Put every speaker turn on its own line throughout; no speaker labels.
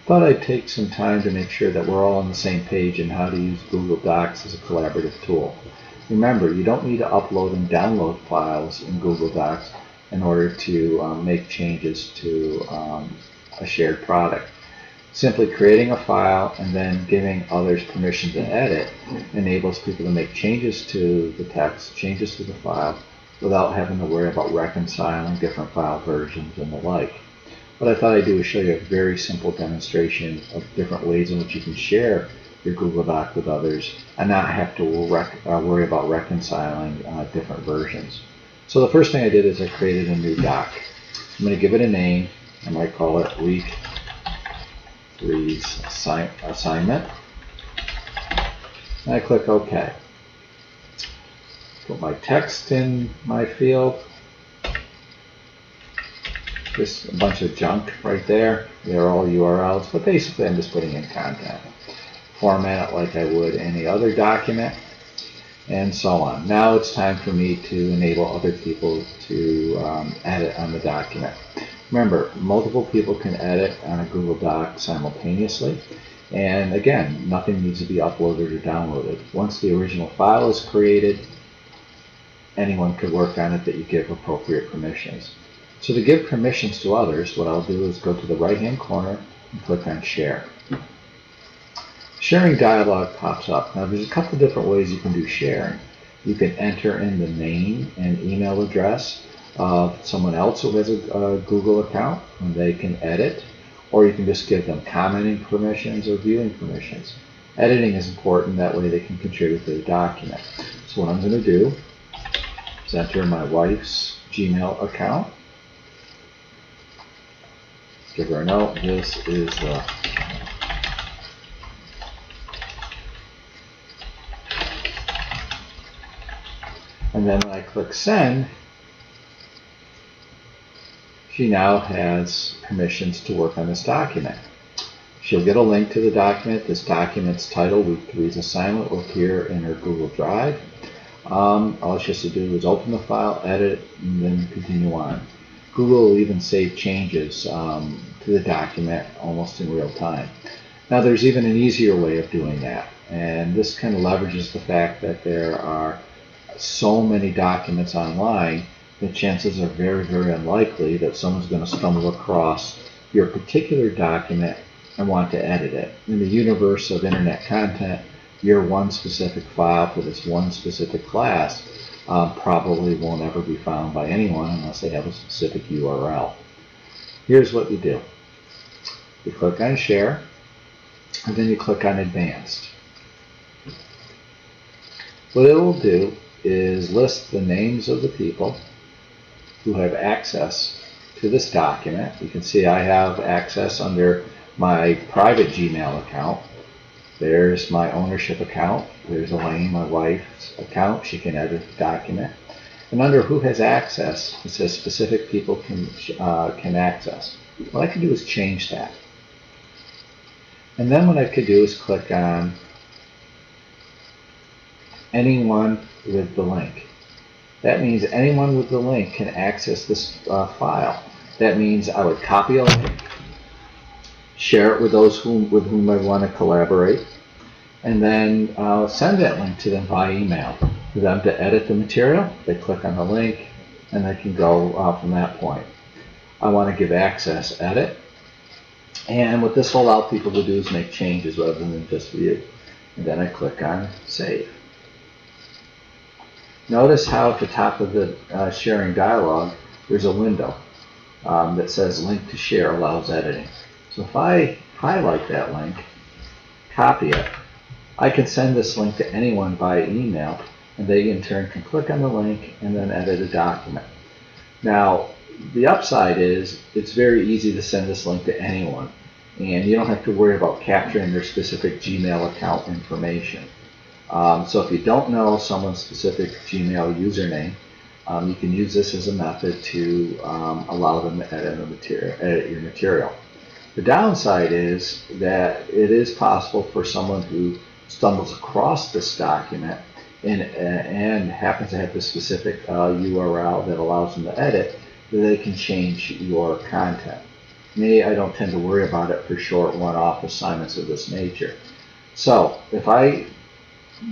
thought I'd take some time to make sure that we're all on the same page in how to use Google Docs as a collaborative tool. Remember, you don't need to upload and download files in Google Docs in order to make changes to a shared product. Simply creating a file and then giving others permission to edit enables people to make changes to the text, changes to the file, without having to worry about reconciling different file versions and the like. What I thought I'd do is show you a very simple demonstration of different ways in which you can share your Google Doc with others and not have to worry about reconciling different versions. So the first thing I did is I created a new doc. I'm going to give it a name. I might call it Week 3's assignment. And I click OK. Put my text in my field. Just a bunch of junk right there. They're all URLs, but basically I'm just putting in content. Format it like I would any other document, and so on. Now it's time for me to enable other people to edit on the document. Remember, multiple people can edit on a Google Doc simultaneously, and again, nothing needs to be uploaded or downloaded. Once the original file is created, anyone could work on it that you give appropriate permissions. So to give permissions to others, what I'll do is go to the right-hand corner and click on Share. Sharing dialog pops up. Now there's a couple different ways you can do sharing. You can enter in the name and email address of someone else who has a Google account and they can edit, or you can just give them commenting permissions or viewing permissions. Editing is important, that way they can contribute to the document. So what I'm going to do is enter my wife's Gmail account. Give her a note. This is the and then when I click send, she now has permissions to work on this document. She'll get a link to the document. This document's title, Week 3's assignment, will appear in her Google Drive. All she has to do is open the file, edit, and then continue on. Google will even save changes to the document almost in real time. Now there's even an easier way of doing that, and this kind of leverages the fact that there are so many documents online that chances are very, very unlikely that someone's going to stumble across your particular document and want to edit it. In the universe of internet content, your one specific file for this one specific class probably won't ever be found by anyone unless they have a specific URL. Here's what you do. You click on Share, and then you click on Advanced. What it will do is list the names of the people who have access to this document. You can see I have access under my private Gmail account. There's my ownership account. There's Elaine, my wife's account. She can edit the document. And under who has access, it says specific people can access. What I can do is change that. And then what I could do is click on anyone with the link. That means anyone with the link can access this file. That means I would copy a link, share it with those with whom I want to collaborate, and then send that link to them by email. For them to edit the material, they click on the link, and they can go from that point. I want to give access edit, and what this will allow people to do is make changes rather than just view. And then I click on Save. Notice how at the top of the sharing dialog, there's a window that says Link to Share allows editing. So if I highlight that link, copy it, I can send this link to anyone by email, and they in turn can click on the link and then edit a document. Now, the upside is it's very easy to send this link to anyone, and you don't have to worry about capturing their specific Gmail account information. So if you don't know someone's specific Gmail username, you can use this as a method to allow them to edit your material. The downside is that it is possible for someone who stumbles across this document and happens to have the specific URL that allows them to edit, that they can change your content. Me, I don't tend to worry about it for short one-off assignments of this nature. So if I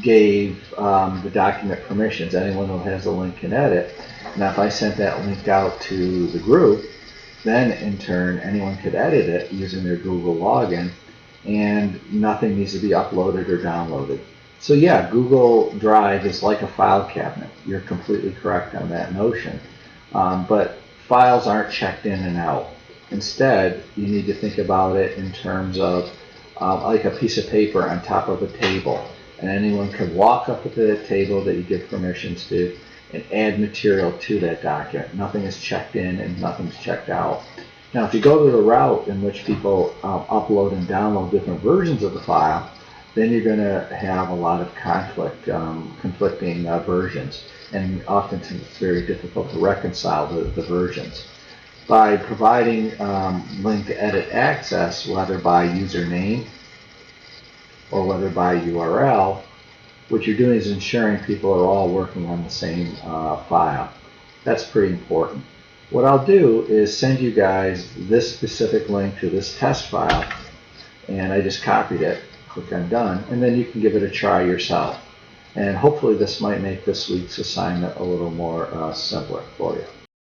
gave the document permissions, anyone who has the link can edit. Now if I sent that link out to the group, then in turn anyone could edit it using their Google login, and nothing needs to be uploaded or downloaded. So yeah, Google Drive is like a file cabinet. You're completely correct on that notion. But files aren't checked in and out. Instead, you need to think about it in terms of like a piece of paper on top of a table. And anyone can walk up to the table that you give permissions to and add material to that document. Nothing is checked in and nothing's checked out. Now, if you go to the route in which people upload and download different versions of the file, then you're going to have a lot of conflicting versions. And often it's very difficult to reconcile the versions. By providing link to edit access, whether by username or whether by URL, what you're doing is ensuring people are all working on the same file. That's pretty important. What I'll do is send you guys this specific link to this test file, and I just copied it. Click on done, and then you can give it a try yourself. And hopefully this might make this week's assignment a little more simpler for you.